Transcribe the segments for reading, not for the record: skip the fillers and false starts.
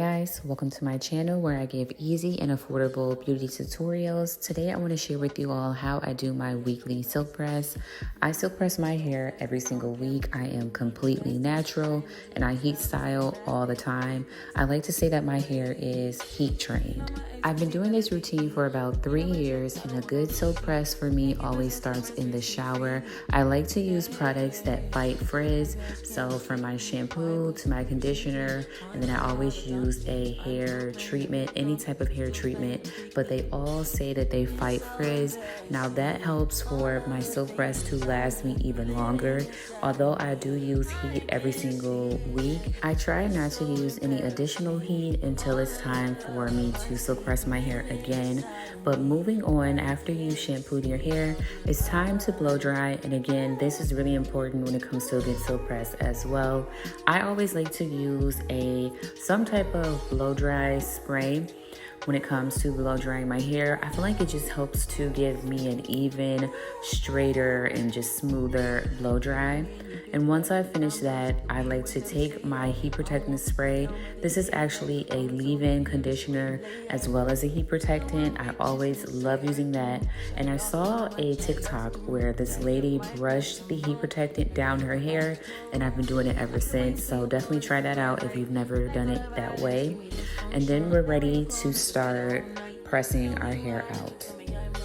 Hey guys, welcome to my channel where I give easy and affordable beauty tutorials. Today I want to share with you all how I do my weekly silk press. I silk press my hair every single week. I am completely natural and I heat style all the time. I like to say that my hair is heat trained. I've been doing this routine for about 3 years and a good silk press for me always starts in the shower. I like to use products that fight frizz, so from my shampoo to my conditioner, and then I always use a hair treatment, any type of hair treatment, but they all say that they fight frizz. Now that helps for my silk press to last me even longer. Although I do use heat every single week, I try not to use any additional heat until it's time for me to silk press my hair again. But moving on, after you shampooed your hair, it's time to blow dry. And again, this is really important when it comes to a good silk press as well. I always like to use some type of blow dry spray when it comes to blow drying my hair. I feel like it just helps to give me an even, straighter, and just smoother blow dry. And once I finish that, I like to take my heat protectant spray. This is actually a leave-in conditioner as well as a heat protectant. I always love using that. And I saw a TikTok where this lady brushed the heat protectant down her hair, and I've been doing it ever since. So definitely try that out if you've never done it that way. And then we're ready to start pressing our hair out.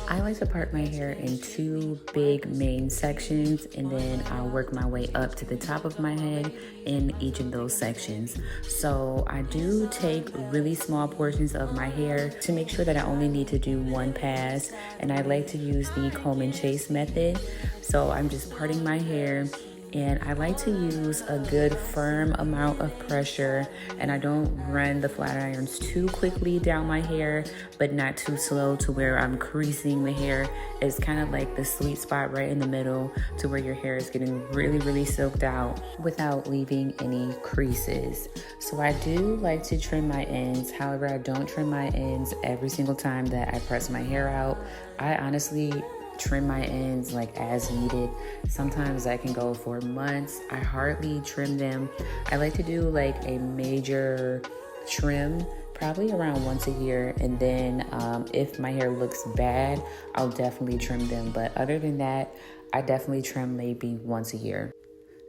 I like to part my hair in two big main sections, and then I'll work my way up to the top of my head in each of those sections. So I do take really small portions of my hair to make sure that I only need to do one pass, and I like to use the comb and chase method. So I'm just parting my hair, and I like to use a good firm amount of pressure, and I don't run the flat irons too quickly down my hair, but not too slow to where I'm creasing the hair. It's kind of like the sweet spot right in the middle to where your hair is getting really, really silked out without leaving any creases. So I do like to trim my ends. However, I don't trim my ends every single time that I press my hair out. I honestly trim my ends like as needed. Sometimes I can go for months. I hardly trim them. I like to do like a major trim probably around once a year, and then if my hair looks bad, I'll definitely trim them. But other than that, I definitely trim maybe once a year.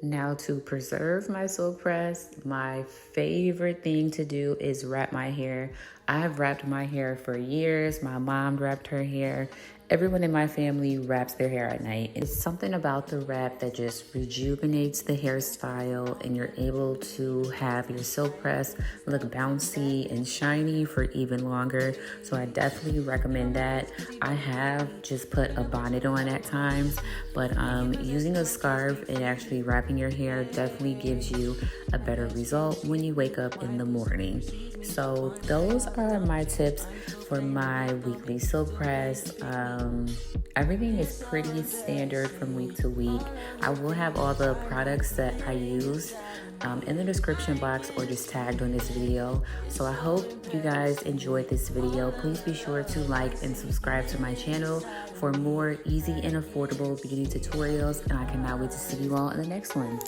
Now, to preserve my silk press, my favorite thing to do is wrap my hair. I have wrapped my hair for years. My mom wrapped her hair. Everyone in my family wraps their hair at night. It's something about the wrap that just rejuvenates the hairstyle, and you're able to have your silk press look bouncy and shiny for even longer. So I definitely recommend that. I have just put a bonnet on at times, but using a scarf and actually wrapping your hair definitely gives you a better result when you wake up in the morning. So those are my tips for my weekly silk press. Everything is pretty standard from week to week. I will have all the products that I use in the description box or just tagged on this video. So I hope you guys enjoyed this video. Please be sure to like and subscribe to my channel for more easy and affordable beauty tutorials, and I cannot wait to see you all in the next one.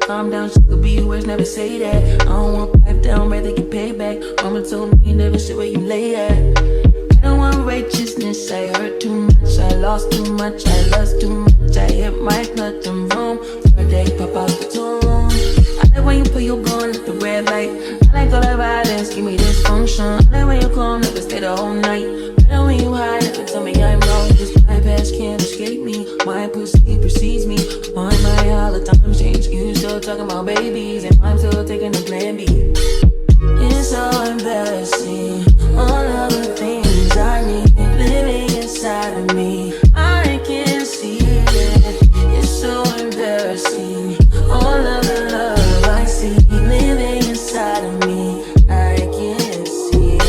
Calm down, sugar, be yours, never say that. I don't want pipe down, rather get paid back. Mama told me never sit where you lay at. I don't want righteousness, I hurt too much, I lost too much, I lost too much. I hit my nothing wrong. Third day, pop out the tune. I like when you put your gun at the red light. I like all the violence, give me dysfunction. I like when you come, never stay the whole night. Better when you hide, never tell me I'm wrong. This bypass can't escape me. My pussy precedes me. On my all the time change. You still talking about babies, and I'm still taking the plan B. It's so embarrassing. All of the things I need living inside of me. I can't see it. It's so embarrassing. All of the love I see living inside of me. I can't see it.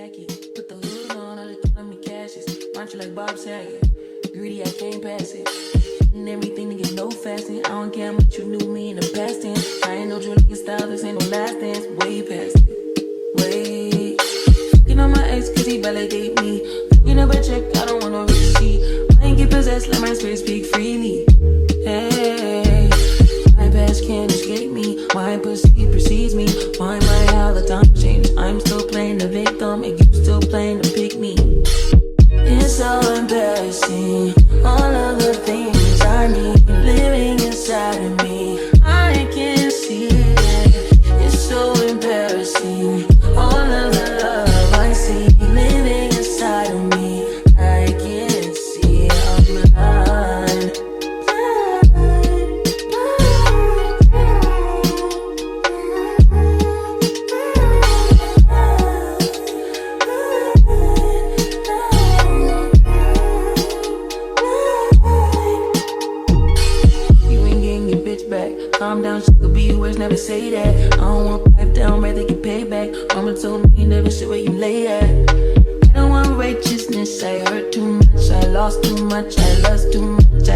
khaki. Put the hood on, all they calling me Cassius. Aren't you like Bob Saget? Greedy, I can't pass it. And everything to get no fasting. I don't care how much you knew me in the past tense. I ain't no Julia style, this ain't no last dance. Way past it. Way. Fucking on my ex cause he validate me. Fucking up a check, I don't want no receipt. I ain't get possessed, let my spirit speak freely. Hey, my past can't escape me. My pussy precedes me. Why my how the time change? I'm still playing the victim and you still playing the pick me. It's so embarrassing. All of the things I need living inside of me. I can't see it. It's so embarrassing. All of the love I see living inside of me. I can't see it. I'm blind. Calm down, she could be yours, never say that. I don't want pipe down, rather get paid back. Mama told me you never sit where you lay at. I don't want righteousness, I hurt too much, I lost too much, I lost too much.